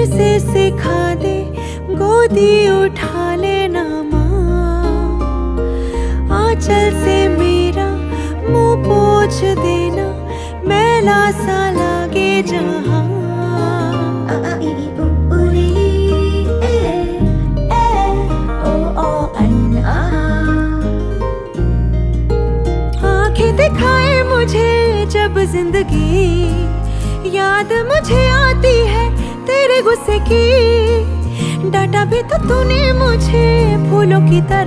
से सिखा दे, गोदी उठा लेना माँ। आंचल से मेरा मुंह पोंछ देना, मैला सा लागे जहाँ। आंखें दिखाए मुझे जब जिंदगी, याद मुझे आती है तेरे गुस्से की। डांटा भी तो तूने मुझे फूलों की तरह।